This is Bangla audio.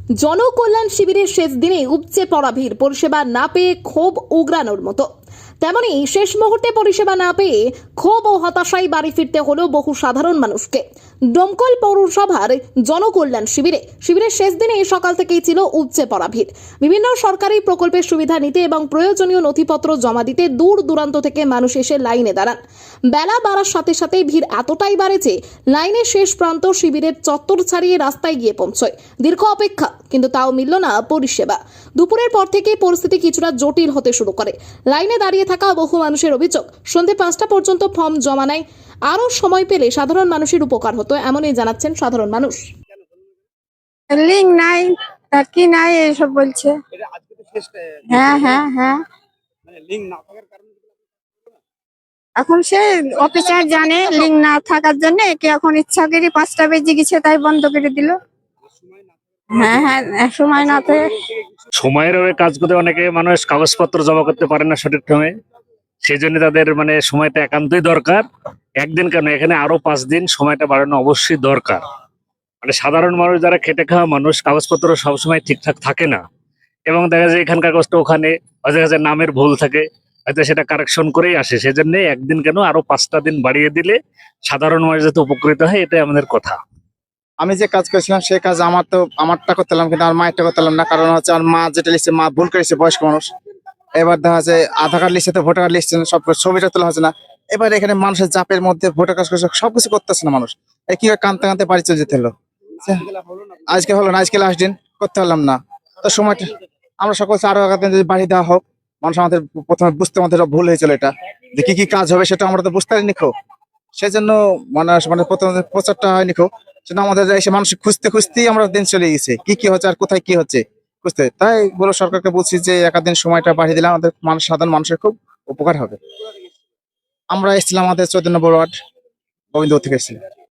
জনকল্যাণ শিবিরের শেষ দিনে উপচে পড়া ভিড়, পরিষেবা না পেয়ে ক্ষোভ উগরানোর মতো। তেমনি শেষ মুহূর্তে পরিষেবা না পেয়ে ক্ষোভ ও হতাশায় বাড়ি ফিরতে হলো বহু সাধারণ মানুষকে। ডোমকল পৌরসভার জনকল্যাণ শিবিরের শেষ দিনে সকাল থেকেই ছিল উপচে পড়া ভিড়। বিভিন্ন সরকারি প্রকল্পের সুবিধা নিতে এবং প্রয়োজনীয় নথিপত্র জমা দিতে দূর দূরান্ত থেকে মানুষ এসে লাইনে দাঁড়ান। বেলা বাড়ার সাথে সাথে ভিড় এতটাই বাড়ে যে লাইনের শেষ প্রান্ত শিবিরের চত্বর ছাড়িয়ে রাস্তায় গিয়ে পৌঁছয়। দীর্ঘ অপেক্ষা, কিন্তু তাও মিলল না পরিষেবা। দুপুরের পর থেকে পরিস্থিতি কিছুটা জটিল হতে শুরু করে। লাইনে দাঁড়িয়ে থাকা বহু মানুষের অভিযোগ, সন্ধ্যে 5টা পর্যন্ত ফর্ম জমা নেয়, আরও সময় পেলে সাধারণ মানুষের উপকার হতো, এমনই জানাচ্ছেন সাধারণ মানুষ। লিঙ্ক নাই, তার কি নাই এইসব বলছে। এটা আজকে তো শেষ হ্যাঁ হ্যাঁ হ্যাঁ, মানে লিংক না থাকার কারণে এখন সে অফিসার জানে লিঙ্ক না থাকার জন্য কি এখন ইচ্ছা করে 5টা বেজে গেছে তাই বন্ধ করে দিল। সময় না হ্যাঁ হ্যাঁ, সময় না থাকে। সময়ের ওই কাজ করতে অনেকে মানুষ কাগজপত্র জমা করতে পারে না সঠিক সময়ে, সেই জন্য তাদের মানে সময়টা একান্তই দরকার। একদিন কেন, এখানে আরো 5 দিন সময়টা বাড়ানো অবশ্যই দরকার। মানে সাধারণ মানুষ যারা খেটে খাওয়া মানুষ, কাগজপত্র সবসময় ঠিকঠাক থাকে না, এবং দেখা যায় এখানকার কাগজটা ওখানে হয়তো দেখা যায় নামের ভুল থাকে, হয়তো সেটা কারেকশন করেই আসে। সেজন্য একদিন কেন, আরো 5টা দিন বাড়িয়ে দিলে সাধারণ মানুষ যাতে উপকৃত হয়, এটাই আমাদের কথা। আমি যে কাজ করেছিলাম সেই কাজ আমারটা করতে পারলাম, কিন্তু আমার মায়েরটা করতে পারলাম না। কারণ হচ্ছে আমার মা যেটা লিখছে, মা ভুল করেছে, বয়স্ক মানুষ। এবার দেখা যাচ্ছে আধার কার্ড লিখছে, ভোটার কার্ড লিখছে, সব ছবিটা তোলা হচ্ছে না। এবার এখানে মানুষের চাপের মধ্যে ভোটার কার্ড করছে, সবকিছু করতেছে না মানুষ। কি কানতে কানতে বাড়ি চলে যেতে হলো। আজকে হলো না, আজকে লাস্ট দিন, করতে পারলাম না। তো সময়টা আমরা সকল আরো আগাতে যদি বাড়ি দেওয়া হোক, মানুষ আমাদের প্রথমে বুঝতে আমাদের ভুল হয়েছিল, এটা যে কি কি কাজ হবে সেটা আমরা তো বুঝতে পারিনি খো। সেই জন্য মানুষ মানে প্রথমে প্রচারটা হয়নি খো। সেটা আমাদের এসে মানুষ খুঁজতে খুঁজতেই আমরা দিন চলে গেছে, কি কি হচ্ছে আর কোথায় কি হচ্ছে বুঝতে। তাই বলো সরকারকে বলছি যে একাদিন সময়টা বাড়িয়ে দিলে আমাদের সাধারণ মানুষের খুব উপকার হবে। আমরা এসেছিলাম আমাদের 14 নম্বর ওয়ার্ড গোবিন্দপুর থেকে এসেছিলাম।